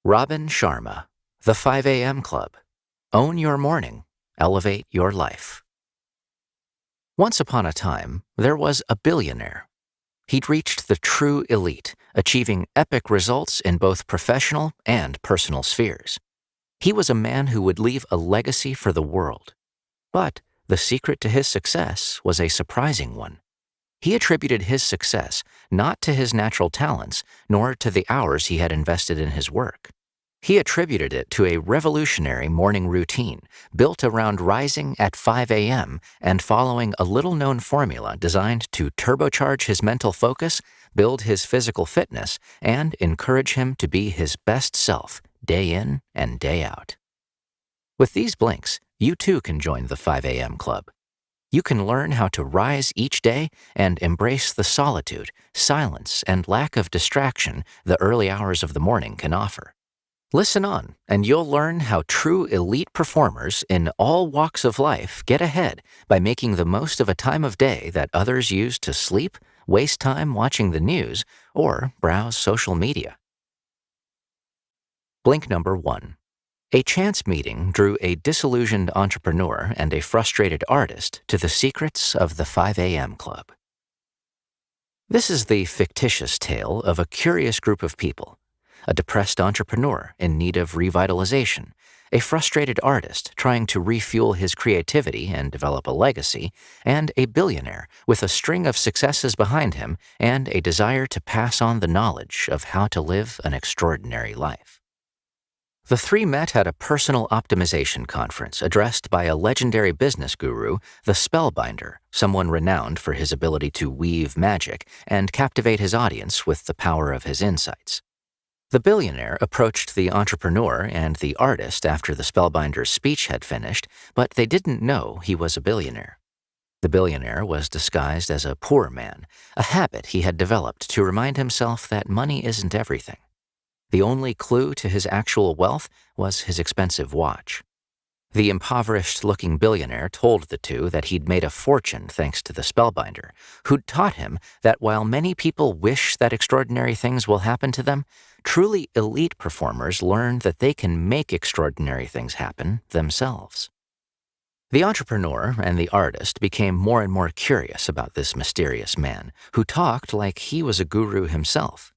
Robin Sharma, The 5 a.m. Club. Own your morning. Elevate your life. Once upon a time, there was a billionaire. He'd reached the true elite, achieving epic results in both professional and personal spheres. He was a man who would leave a legacy for the world. But the secret to his success was a surprising one. He attributed his success not to his natural talents, nor to the hours he had invested in his work. He attributed it to a revolutionary morning routine built around rising at 5 a.m. and following a little-known formula designed to turbocharge his mental focus, build his physical fitness, and encourage him to be his best self day in and day out. With these blinks, you too can join the 5 a.m. Club. You can learn how to rise each day and embrace the solitude, silence, and lack of distraction the early hours of the morning can offer. Listen on, and you'll learn how true elite performers in all walks of life get ahead by making the most of a time of day that others use to sleep, waste time watching the news, or browse social media. Blink number 1. A chance meeting drew a disillusioned entrepreneur and a frustrated artist to the secrets of the 5 a.m. Club. This is the fictitious tale of a curious group of people: a depressed entrepreneur in need of revitalization, a frustrated artist trying to refuel his creativity and develop a legacy, and a billionaire with a string of successes behind him and a desire to pass on the knowledge of how to live an extraordinary life. The three met at a personal optimization conference addressed by a legendary business guru, the Spellbinder, someone renowned for his ability to weave magic and captivate his audience with the power of his insights. The billionaire approached the entrepreneur and the artist after the Spellbinder's speech had finished, but they didn't know he was a billionaire. The billionaire was disguised as a poor man, a habit he had developed to remind himself that money isn't everything. The only clue to his actual wealth was his expensive watch. The impoverished-looking billionaire told the two that he'd made a fortune thanks to the Spellbinder, who'd taught him that while many people wish that extraordinary things will happen to them, truly elite performers learn that they can make extraordinary things happen themselves. The entrepreneur and the artist became more and more curious about this mysterious man, who talked like he was a guru himself.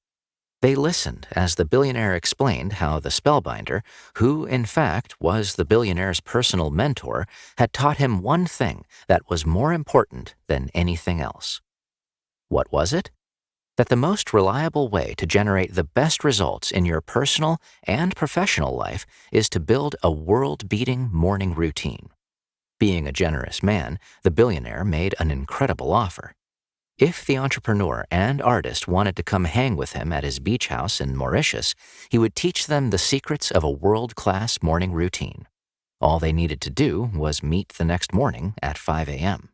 They listened as the billionaire explained how the Spellbinder, who in fact was the billionaire's personal mentor, had taught him one thing that was more important than anything else. What was it? That the most reliable way to generate the best results in your personal and professional life is to build a world-beating morning routine. Being a generous man, the billionaire made an incredible offer. If the entrepreneur and artist wanted to come hang with him at his beach house in Mauritius, he would teach them the secrets of a world-class morning routine. All they needed to do was meet the next morning at 5 a.m.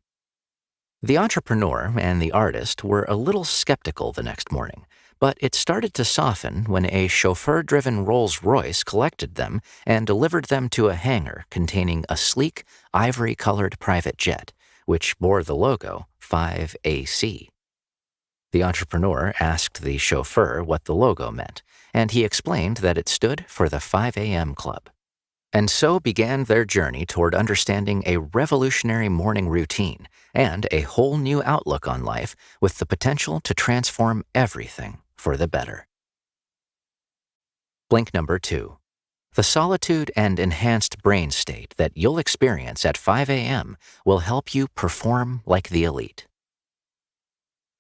The entrepreneur and the artist were a little skeptical the next morning, but it started to soften when a chauffeur-driven Rolls-Royce collected them and delivered them to a hangar containing a sleek, ivory-colored private jet, which bore the logo 5AC. The entrepreneur asked the chauffeur what the logo meant, and he explained that it stood for the 5 a.m. Club. And so began their journey toward understanding a revolutionary morning routine and a whole new outlook on life with the potential to transform everything for the better. Blink number 2. The solitude and enhanced brain state that you'll experience at 5 a.m. will help you perform like the elite.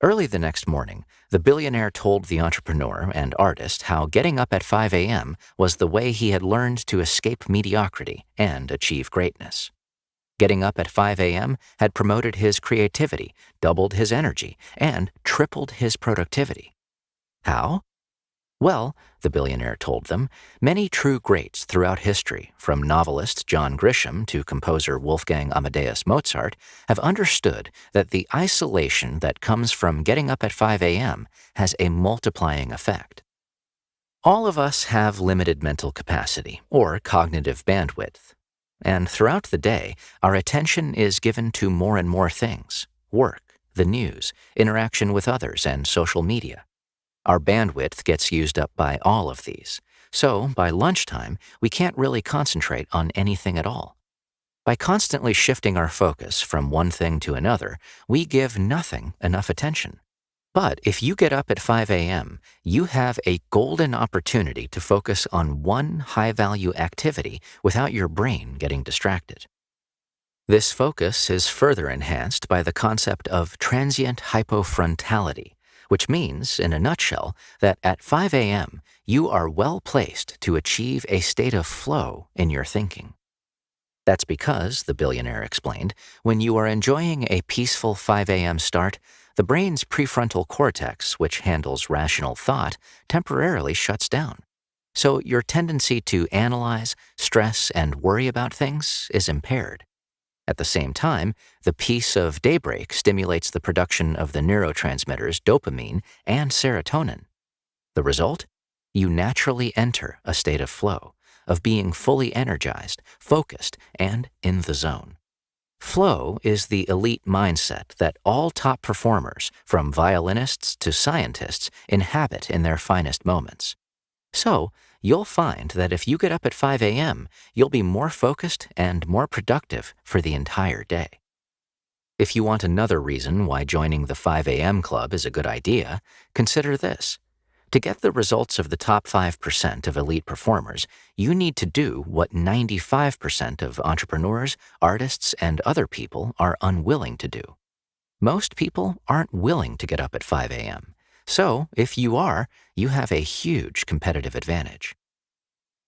Early the next morning, the billionaire told the entrepreneur and artist how getting up at 5 a.m. was the way he had learned to escape mediocrity and achieve greatness. Getting up at 5 a.m. had promoted his creativity, doubled his energy, and tripled his productivity. How? Well, the billionaire told them, many true greats throughout history, from novelist John Grisham to composer Wolfgang Amadeus Mozart, have understood that the isolation that comes from getting up at 5 a.m. has a multiplying effect. All of us have limited mental capacity, or cognitive bandwidth, and throughout the day, our attention is given to more and more things: work, the news, interaction with others, and social media. Our bandwidth gets used up by all of these, So, by lunchtime, we can't really concentrate on anything at all. By constantly shifting our focus from one thing to another, we give nothing enough attention. But if you get up at 5 a.m., you have a golden opportunity to focus on one high-value activity without your brain getting distracted. This focus is further enhanced by the concept of transient hypofrontality, which means, in a nutshell, that at 5 a.m., you are well placed to achieve a state of flow in your thinking. That's because, the billionaire explained, when you are enjoying a peaceful 5 a.m. start, the brain's prefrontal cortex, which handles rational thought, temporarily shuts down. So your tendency to analyze, stress, and worry about things is impaired. At the same time, the peace of daybreak stimulates the production of the neurotransmitters dopamine and serotonin. The result? You naturally enter a state of flow, of being fully energized, focused, and in the zone. Flow is the elite mindset that all top performers, from violinists to scientists, inhabit in their finest moments. So, you'll find that if you get up at 5 a.m., you'll be more focused and more productive for the entire day. If you want another reason why joining the 5 a.m. club is a good idea, consider this. To get the results of the top 5% of elite performers, you need to do what 95% of entrepreneurs, artists, and other people are unwilling to do. Most people aren't willing to get up at 5 a.m. So, if you are, you have a huge competitive advantage.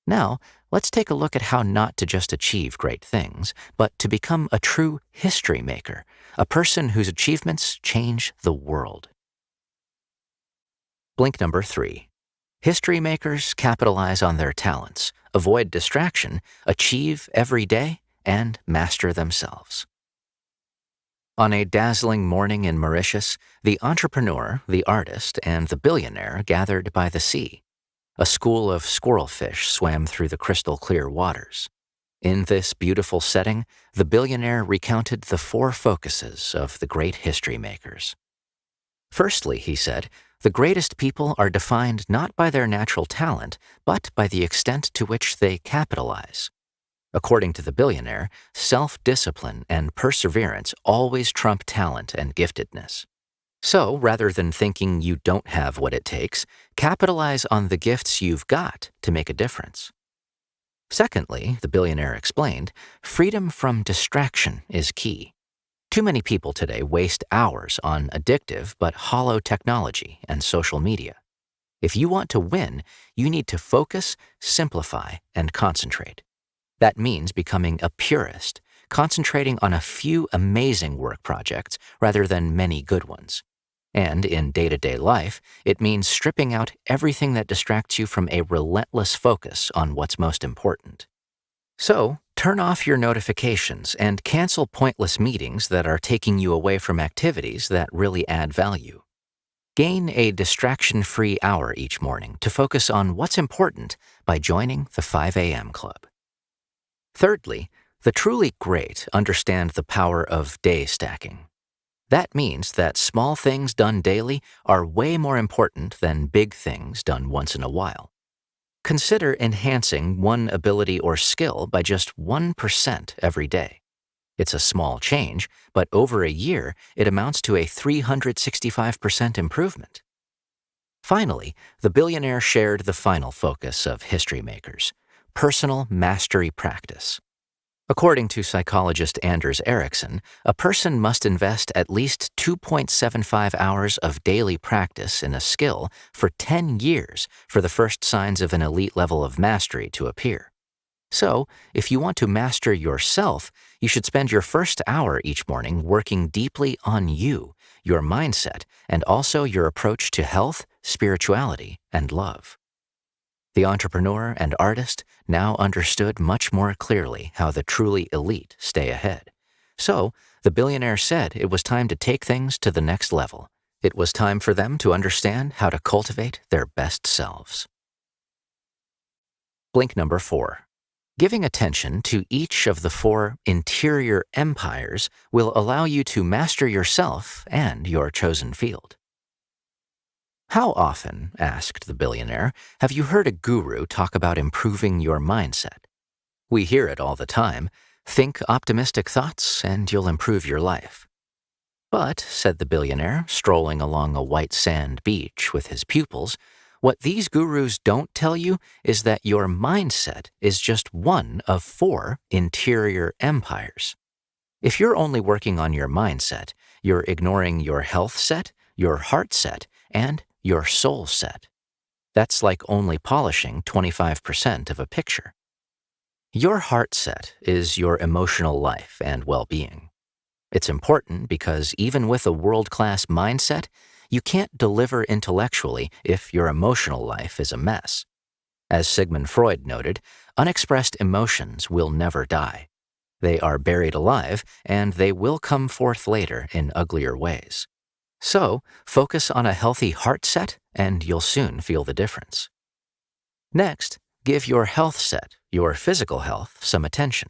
Now, let's take a look at how not to just achieve great things, but to become a true history maker, a person whose achievements change the world. Blink number 3. History makers capitalize on their talents, avoid distraction, achieve every day, and master themselves. On a dazzling morning in Mauritius, the entrepreneur, the artist, and the billionaire gathered by the sea. A school of squirrelfish swam through the crystal-clear waters. In this beautiful setting, the billionaire recounted the 4 focuses of the great history makers. Firstly, he said, the greatest people are defined not by their natural talent, but by the extent to which they capitalize. According to the billionaire, self-discipline and perseverance always trump talent and giftedness. So, rather than thinking you don't have what it takes, capitalize on the gifts you've got to make a difference. Secondly, the billionaire explained, freedom from distraction is key. Too many people today waste hours on addictive but hollow technology and social media. If you want to win, you need to focus, simplify, and concentrate. That means becoming a purist, concentrating on a few amazing work projects rather than many good ones. And in day-to-day life, it means stripping out everything that distracts you from a relentless focus on what's most important. So, turn off your notifications and cancel pointless meetings that are taking you away from activities that really add value. Gain a distraction-free hour each morning to focus on what's important by joining the 5 a.m. club. Thirdly, the truly great understand the power of day stacking. That means that small things done daily are way more important than big things done once in a while. Consider enhancing one ability or skill by just 1% every day. It's a small change, but over a year, it amounts to a 365% improvement. Finally, the billionaire shared the final focus of history makers, personal mastery practice. According to psychologist Anders Ericsson, a person must invest at least 2.75 hours of daily practice in a skill for 10 years for the first signs of an elite level of mastery to appear. So, if you want to master yourself, you should spend your first hour each morning working deeply on you, your mindset, and also your approach to health, spirituality, and love. The entrepreneur and artist now understood much more clearly how the truly elite stay ahead. So, the billionaire said it was time to take things to the next level. It was time for them to understand how to cultivate their best selves. Blink number 4. Giving attention to each of the 4 interior empires will allow you to master yourself and your chosen field. How often, asked the billionaire, have you heard a guru talk about improving your mindset? We hear it all the time. Think optimistic thoughts and you'll improve your life. But, said the billionaire, strolling along a white sand beach with his pupils, what these gurus don't tell you is that your mindset is just one of 4 interior empires. If you're only working on your mindset, you're ignoring your health set, your heart set, and your soul set. That's like only polishing 25% of a picture. Your heart set is your emotional life and well-being. It's important because even with a world-class mindset, you can't deliver intellectually if your emotional life is a mess. As Sigmund Freud noted, unexpressed emotions will never die. They are buried alive, and they will come forth later in uglier ways. So, focus on a healthy heart set, and you'll soon feel the difference. Next, give your health set, your physical health, some attention.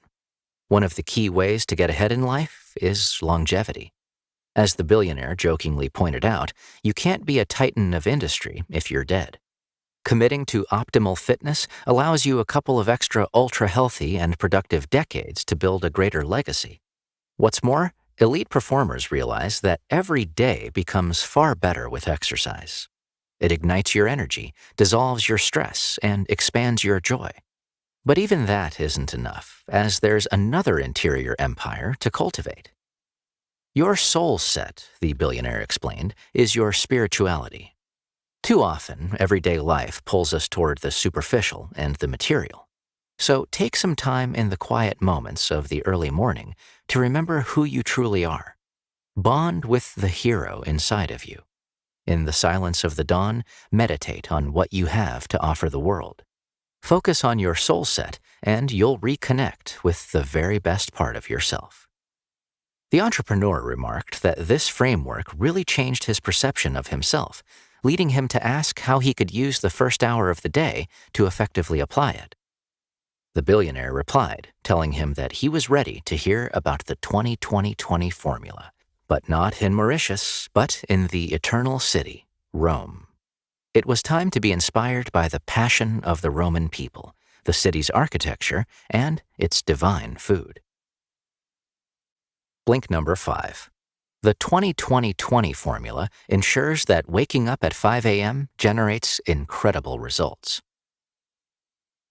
One of the key ways to get ahead in life is longevity. As the billionaire jokingly pointed out, you can't be a titan of industry if you're dead. Committing to optimal fitness allows you a couple of extra ultra-healthy and productive decades to build a greater legacy. What's more, elite performers realize that every day becomes far better with exercise. It ignites your energy, dissolves your stress, and expands your joy. But even that isn't enough, as there's another interior empire to cultivate. Your soul set, the billionaire explained, is your spirituality. Too often, everyday life pulls us toward the superficial and the material. So take some time in the quiet moments of the early morning to remember who you truly are. Bond with the hero inside of you. In the silence of the dawn, meditate on what you have to offer the world. Focus on your soul set, and you'll reconnect with the very best part of yourself. The entrepreneur remarked that this framework really changed his perception of himself, leading him to ask how he could use the first hour of the day to effectively apply it. The billionaire replied, telling him that he was ready to hear about the 20-20-20 formula, but not in Mauritius, but in the eternal city, Rome. It was time to be inspired by the passion of the Roman people, the city's architecture, and its divine food. Blink number 5. The 20-20-20 formula ensures that waking up at 5 a.m. generates incredible results.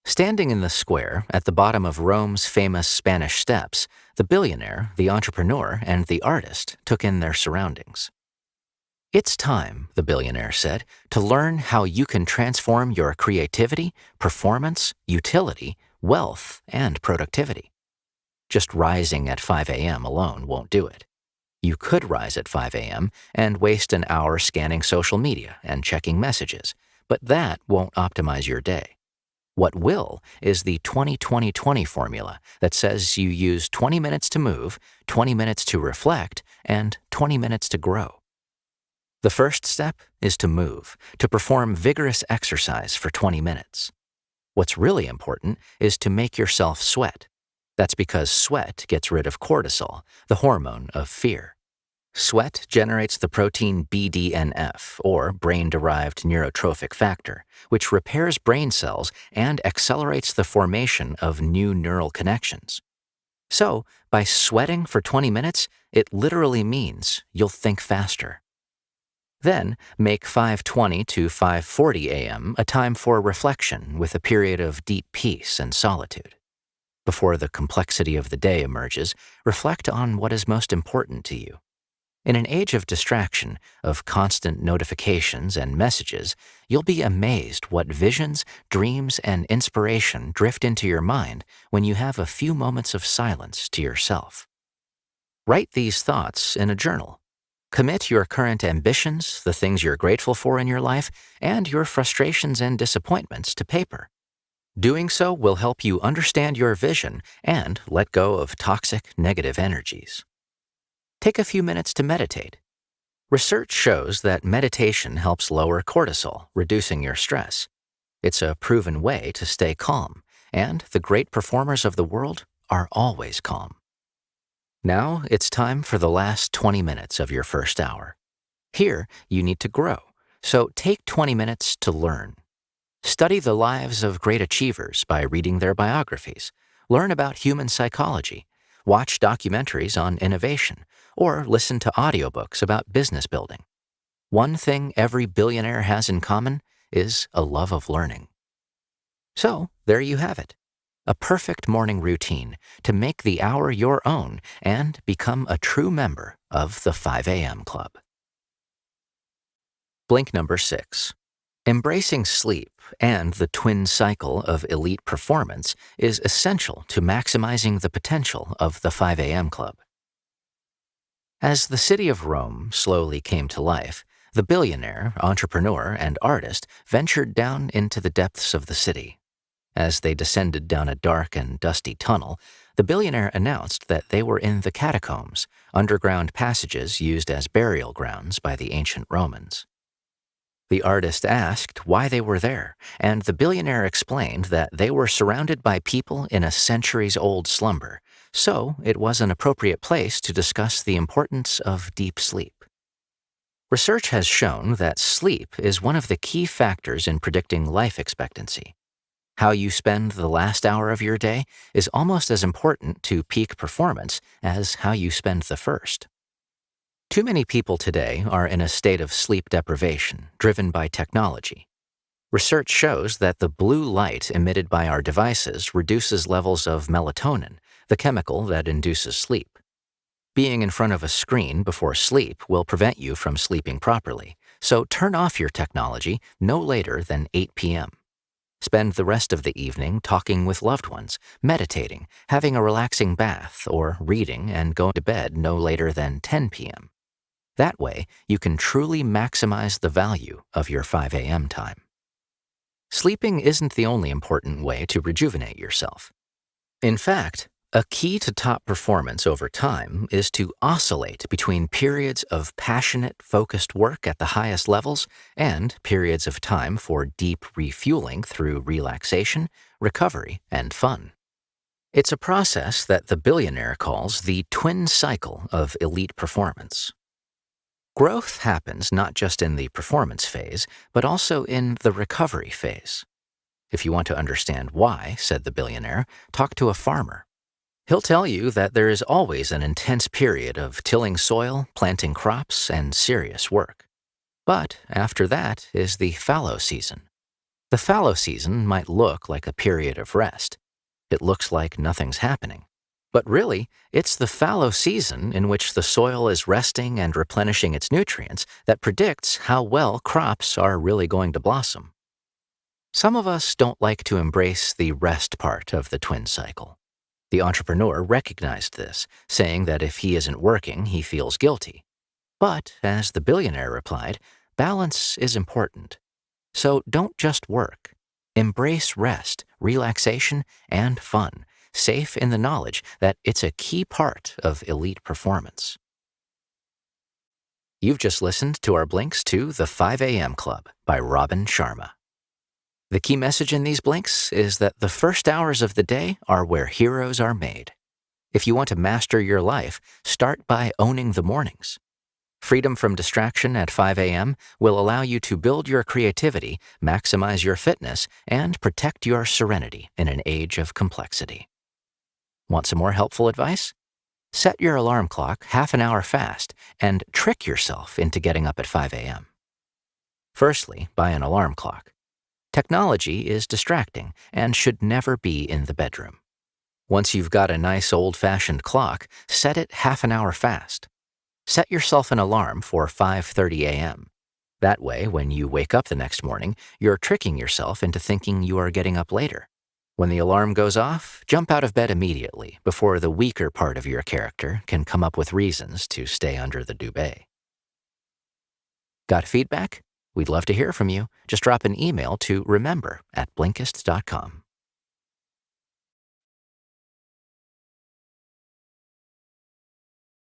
Standing in the square at the bottom of Rome's famous Spanish Steps, the billionaire, the entrepreneur, and the artist took in their surroundings. It's time, the billionaire said, to learn how you can transform your creativity, performance, utility, wealth, and productivity. Just rising at 5 a.m. alone won't do it. You could rise at 5 a.m. and waste an hour scanning social media and checking messages, but that won't optimize your day. What will is the 20-20-20 formula that says you use 20 minutes to move, 20 minutes to reflect, and 20 minutes to grow. The first step is to move, to perform vigorous exercise for 20 minutes. What's really important is to make yourself sweat. That's because sweat gets rid of cortisol, the hormone of fear. Sweat generates the protein BDNF, or brain-derived neurotrophic factor, which repairs brain cells and accelerates the formation of new neural connections. So, by sweating for 20 minutes, it literally means you'll think faster. Then, make 5:20 to 5:40 a.m. a time for reflection with a period of deep peace and solitude. Before the complexity of the day emerges, reflect on what is most important to you. In an age of distraction, of constant notifications and messages, you'll be amazed what visions, dreams, and inspiration drift into your mind when you have a few moments of silence to yourself. Write these thoughts in a journal. Commit your current ambitions, the things you're grateful for in your life, and your frustrations and disappointments to paper. Doing so will help you understand your vision and let go of toxic, negative energies. Take a few minutes to meditate. Research shows that meditation helps lower cortisol, reducing your stress. It's a proven way to stay calm, and the great performers of the world are always calm. Now it's time for the last 20 minutes of your first hour. Here, you need to grow, So take 20 minutes to learn. Study the lives of great achievers by reading their biographies. Learn about human psychology. Watch documentaries on innovation, or listen to audiobooks about business building. One thing every billionaire has in common is a love of learning. So, there you have it. A perfect morning routine to make the hour your own and become a true member of the 5 a.m. Club. Blink number 6. Embracing sleep and the twin cycle of elite performance is essential to maximizing the potential of the 5 a.m. Club. As the city of Rome slowly came to life, the billionaire, entrepreneur, and artist ventured down into the depths of the city. As they descended down a dark and dusty tunnel, the billionaire announced that they were in the catacombs, underground passages used as burial grounds by the ancient Romans. The artist asked why they were there, and the billionaire explained that they were surrounded by people in a centuries-old slumber, so it was an appropriate place to discuss the importance of deep sleep. Research has shown that sleep is one of the key factors in predicting life expectancy. How you spend the last hour of your day is almost as important to peak performance as how you spend the first. Too many people today are in a state of sleep deprivation driven by technology. Research shows that the blue light emitted by our devices reduces levels of melatonin, the chemical that induces sleep. Being in front of a screen before sleep will prevent you from sleeping properly, so turn off your technology no later than 8 p.m. Spend the rest of the evening talking with loved ones, meditating, having a relaxing bath, or reading and going to bed no later than 10 p.m. That way, you can truly maximize the value of your 5 a.m. time. Sleeping isn't the only important way to rejuvenate yourself. In fact, a key to top performance over time is to oscillate between periods of passionate, focused work at the highest levels and periods of time for deep refueling through relaxation, recovery, and fun. It's a process that the billionaire calls the twin cycle of elite performance. Growth happens not just in the performance phase, but also in the recovery phase. If you want to understand why, said the billionaire, talk to a farmer. He'll tell you that there is always an intense period of tilling soil, planting crops, and serious work. But after that is the fallow season. The fallow season might look like a period of rest. It looks like nothing's happening. But really, it's the fallow season in which the soil is resting and replenishing its nutrients that predicts how well crops are really going to blossom. Some of us don't like to embrace the rest part of the twin cycle. The entrepreneur recognized this, saying that if he isn't working, he feels guilty. But, as the billionaire replied, balance is important. So don't just work. Embrace rest, relaxation, and fun, safe in the knowledge that it's a key part of elite performance. You've just listened to our blinks to The 5 a.m. Club by Robin Sharma. The key message in these blinks is that the first hours of the day are where heroes are made. If you want to master your life, start by owning the mornings. Freedom from distraction at 5 a.m. will allow you to build your creativity, maximize your fitness, and protect your serenity in an age of complexity. Want some more helpful advice? Set your alarm clock half an hour fast and trick yourself into getting up at 5 a.m. Firstly, buy an alarm clock. Technology is distracting and should never be in the bedroom. Once you've got a nice old-fashioned clock, set it half an hour fast. Set yourself an alarm for 5:30 a.m. That way, when you wake up the next morning, you're tricking yourself into thinking you are getting up later. When the alarm goes off, jump out of bed immediately before the weaker part of your character can come up with reasons to stay under the duvet. Got feedback? We'd love to hear from you. Just drop an email to remember@blinkist.com.